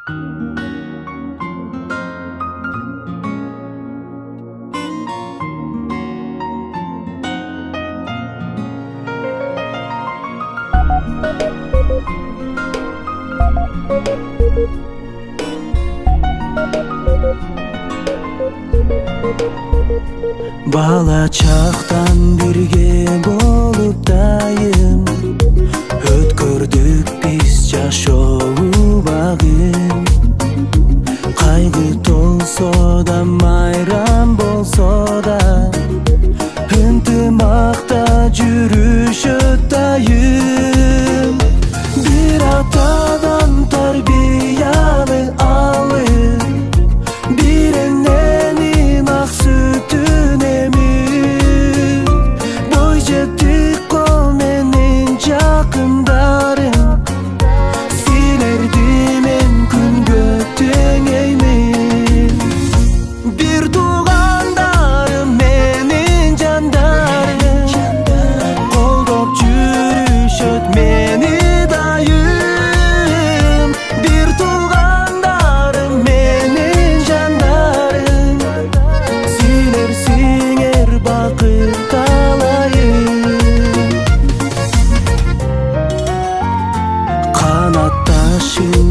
Бала чактан бирге болуп дайым өткөрдүк биз жашоо багын. Кайгы толсо да майрам болсо да ынтымакта жүрүшөт дайым. Бир атадан тарбияны алып, бир эненин ак сүтүн эмип, бой жеттик кол менен жакындарым, силерди мен күнгө теңеймин. Бир туугандарым менин жандарым, колдоп жүрүшөт мени дайым. Бир туугандарым менин жандарым, силер сиңер бакыт каалайым. Канатташым